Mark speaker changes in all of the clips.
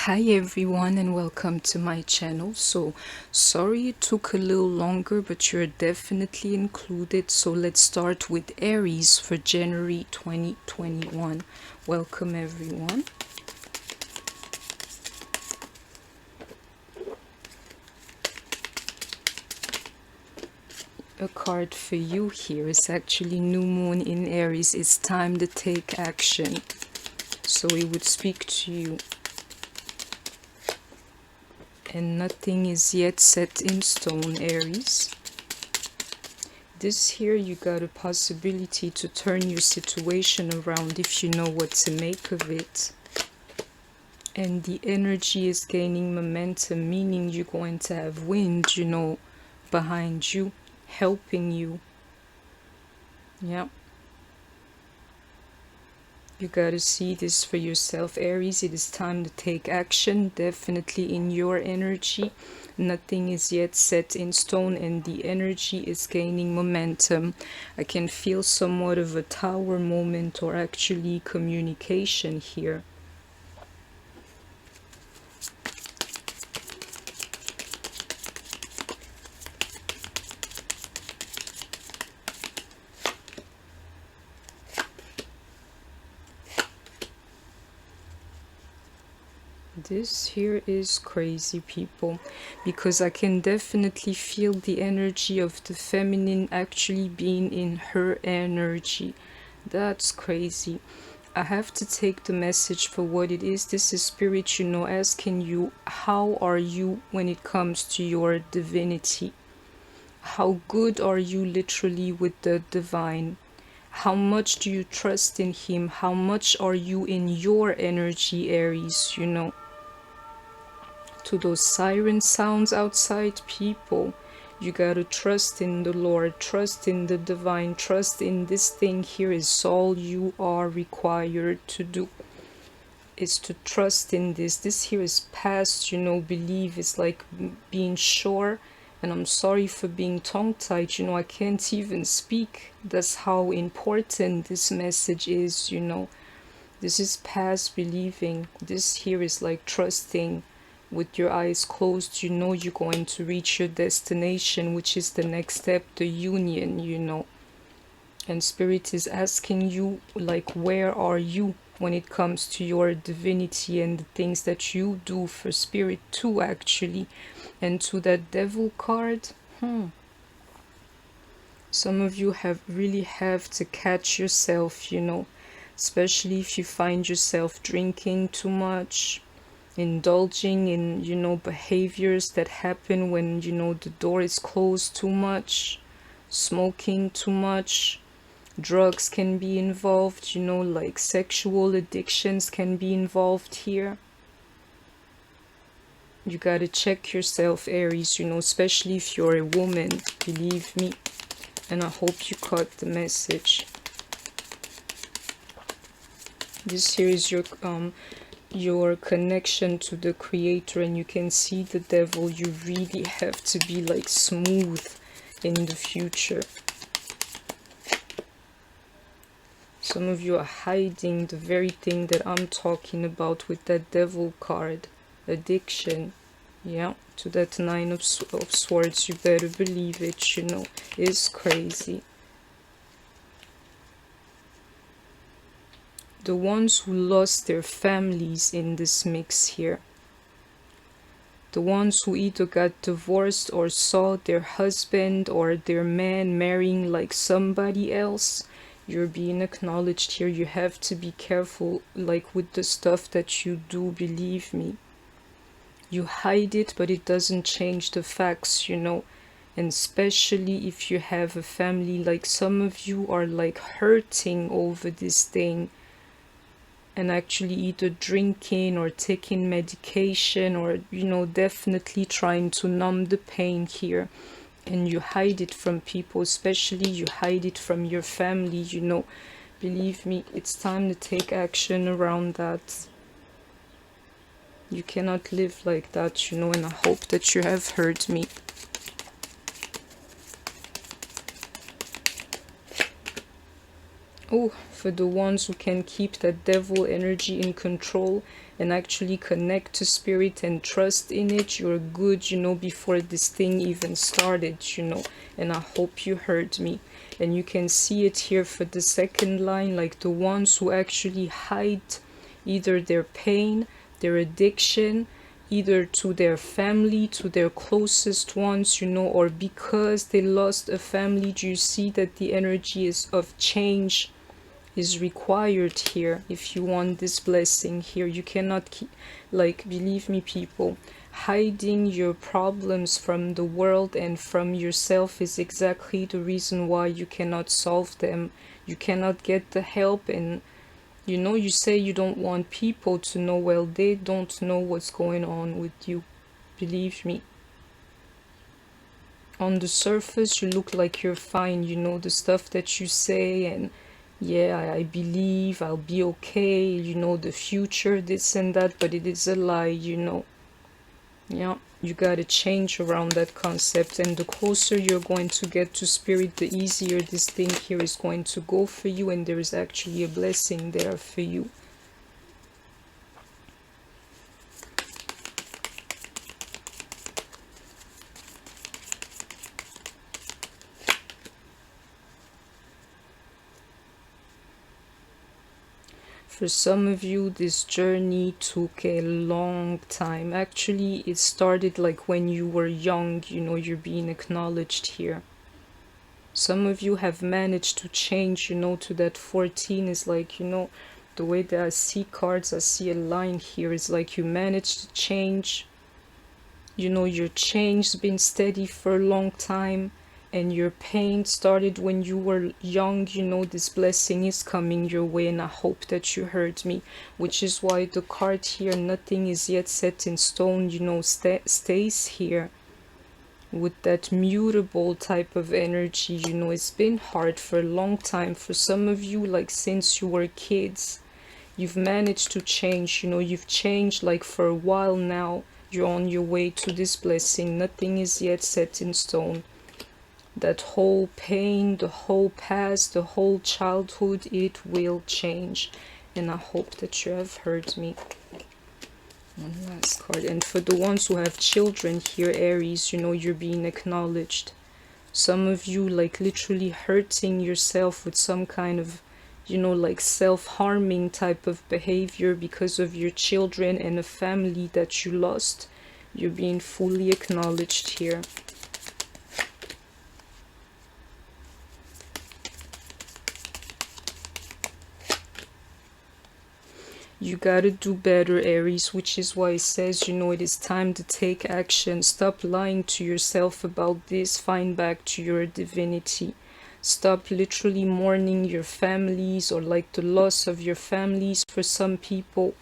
Speaker 1: Hi everyone and welcome to my channel. So sorry it took a little longer, but you're definitely included. So let's start with Aries for January 2021. Welcome everyone. A card for you here is actually new moon in Aries. It's time to take action. So it would speak to you. And nothing is yet set in stone, Aries. This here, you got a possibility to turn your situation around if you know what to make of it. And the energy is gaining momentum, meaning you're going to have wind, behind you, helping you. Yeah. You gotta see this for yourself, Aries. It is time to take action, definitely in your energy. Nothing is yet set in stone and the energy is gaining momentum. I can feel somewhat of a tower moment or actually communication here. This here is crazy, people, because I can definitely feel the energy of the feminine actually being in her energy. That's crazy. I have to take the message for what it is. This is spirit, asking you, how are you when it comes to your divinity? How good are you literally with the divine? How much do you trust in him? How much are you in your energy, Aries, To those siren sounds outside, people, you gotta trust in the Lord, trust in the divine, trust in this thing here is all you are required to do, is to trust in this. This here is past, believe is like being sure. And I'm sorry for being tongue-tied, I can't even speak. That's how important this message is, This is past believing. This here is like trusting. With your eyes closed, you're going to reach your destination, which is the next step, the union, And spirit is asking you, like, where are you when it comes to your divinity and the things that you do for spirit too, actually. And to that devil card, some of you really have to catch yourself, especially if you find yourself drinking too much, indulging in behaviors that happen when the door is closed too much, smoking too much, drugs can be involved, like sexual addictions can be involved here. You gotta check yourself, Aries, especially if you're a woman, believe me. And I hope you caught the message. This here is your connection to the creator, and you can see the devil. You really have to be like smooth in the future. Some of you are hiding the very thing that I'm talking about with that devil card. Addiction. Yeah, to that nine of swords. You better believe it, It's crazy. The ones who lost their families in this mix here. The ones who either got divorced or saw their husband or their man marrying like somebody else. You're being acknowledged here. You have to be careful, like with the stuff that you do, believe me. You hide it, but it doesn't change the facts, And especially if you have a family, like some of you are like hurting over this thing. And actually either drinking or taking medication or, definitely trying to numb the pain here. And you hide it from people, especially you hide it from your family, Believe me, it's time to take action around that. You cannot live like that, and I hope that you have heard me. Oh, for the ones who can keep that devil energy in control and actually connect to spirit and trust in it, you're good, you know, before this thing even started, you know. And I hope you heard me. And you can see it here for the second line, like the ones who actually hide either their pain, their addiction, either to their family, to their closest ones, you know, or because they lost a family. Do you see that the energy is of change is required here if you want this blessing here? You cannot keep, like, believe me, people, hiding your problems from the world and from yourself is exactly the reason why you cannot solve them. You cannot get the help. And you know, you say you don't want people to know. Well, they don't know what's going on with you. Believe me. On the surface, you look like you're fine. You know, the stuff that you say, and yeah, I believe I'll be okay. You know, the future, this and that, but it is a lie, you know. Yeah, you gotta change around that concept. And the closer you're going to get to spirit, the easier this thing here is going to go for you. And there is actually a blessing there for you. For some of you, this journey took a long time. Actually, it started like when you were young, you know, you're being acknowledged here. Some of you have managed to change, you know, to that 14 is like, you know, the way that I see cards, I see a line here is like you managed to change. You know, your change's been steady for a long time. And your pain started when you were young. You know, this blessing is coming your way, and I hope that you heard me, which is why the card here, nothing is yet set in stone, you know, stays here with that mutable type of energy. You know, it's been hard for a long time for some of you, like since you were kids. You've managed to change, you know, you've changed like for a while now. You're on your way to this blessing. Nothing is yet set in stone. That whole pain, the whole past, the whole childhood, it will change. And I hope that you have heard me. One last card. And for the ones who have children here, Aries, you know, you're being acknowledged. Some of you like literally hurting yourself with some kind of, you know, like self-harming type of behavior because of your children and a family that you lost. You're being fully acknowledged here. You gotta do better, Aries, which is why it says, you know, it is time to take action. Stop lying to yourself about this. Find back to your divinity. Stop literally mourning your families or like the loss of your families. For some people,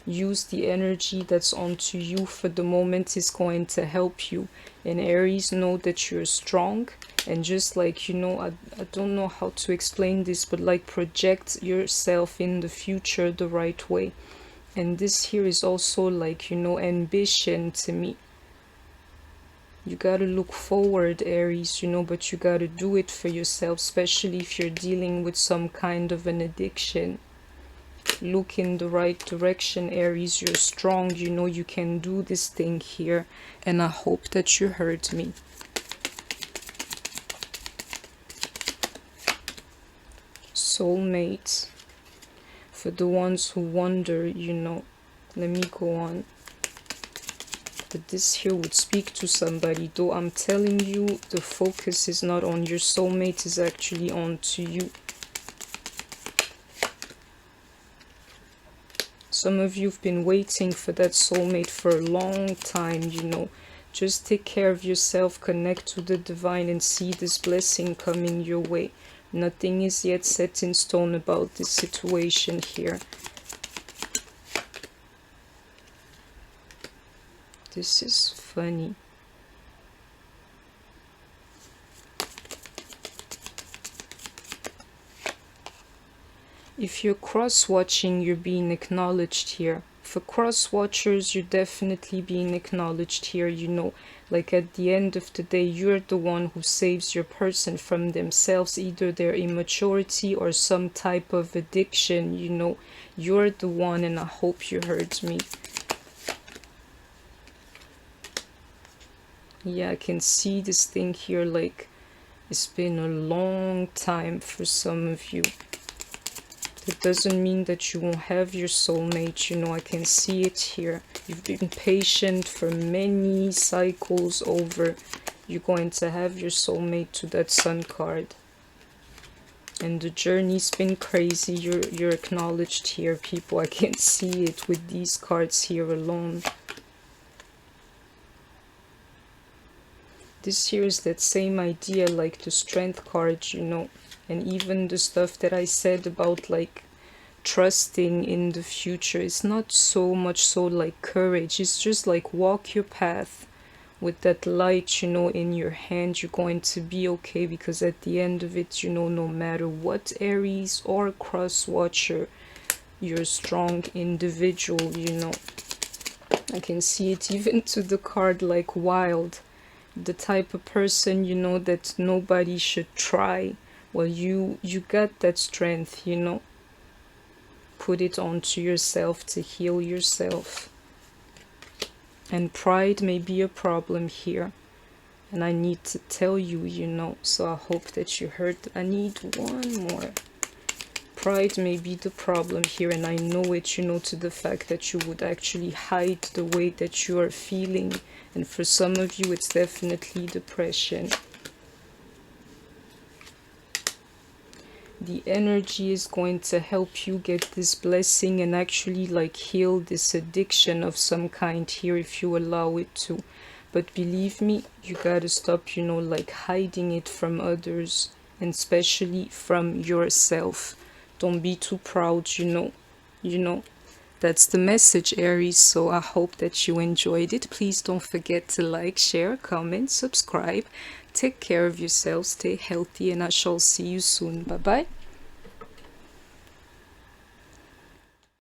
Speaker 1: use the energy that's onto you for the moment is going to help you. And Aries, know that you're strong. And just like, you know, I don't know how to explain this, but like project yourself in the future the right way. And this here is also like, you know, ambition to me. You gotta look forward, Aries, you know, but you gotta do it for yourself, especially if you're dealing with some kind of an addiction. Look in the right direction, Aries. You're strong, you know, you can do this thing here. And I hope that you heard me. Soulmates. For the ones who wonder, you know, let me go on. But this here would speak to somebody, though I'm telling you the focus is not on your soulmate, is actually on to you. Some of you have been waiting for that soulmate for a long time, you know. Just take care of yourself, connect to the divine, and see this blessing coming your way. Nothing is yet set in stone about this situation here. This is funny. If you're cross-watching, you're being acknowledged here. For cross watchers, you're definitely being acknowledged here, you know. Like at the end of the day, you're the one who saves your person from themselves, either their immaturity or some type of addiction, you know. You're the one, and I hope you heard me. Yeah, I can see this thing here, like it's been a long time for some of you. It doesn't mean that you won't have your soulmate, you know. I can see it here. You've been patient for many cycles over. You're going to have your soulmate to that Sun card. And the journey's been crazy. You're acknowledged here, people. I can see it with these cards here alone. This here is that same idea, like the Strength card, you know. And even the stuff that I said about like trusting in the future, it's not so much so like courage. It's just like walk your path with that light, you know, in your hand. You're going to be okay, because at the end of it, you know, no matter what Aries or cross watcher, you're a strong individual, you know. I can see it even to the card like Wild, the type of person, you know, that nobody should try. Well, you got that strength, you know. Put it onto yourself to heal yourself. And pride may be a problem here, and I need to tell you, you know, so I hope that you heard. I need one more. Pride may be the problem here, and I know it, you know, to the fact that you would actually hide the way that you are feeling. And for some of you, it's definitely depression. The energy is going to help you get this blessing and actually like heal this addiction of some kind here, if you allow it to. But believe me, you gotta stop, you know, like hiding it from others, and especially from yourself. Don't be too proud, you know. That's the message, Aries. So I hope that you enjoyed it. Please don't forget to like, share, comment, subscribe. Take care of yourself, stay healthy, and I shall see you soon. Bye bye.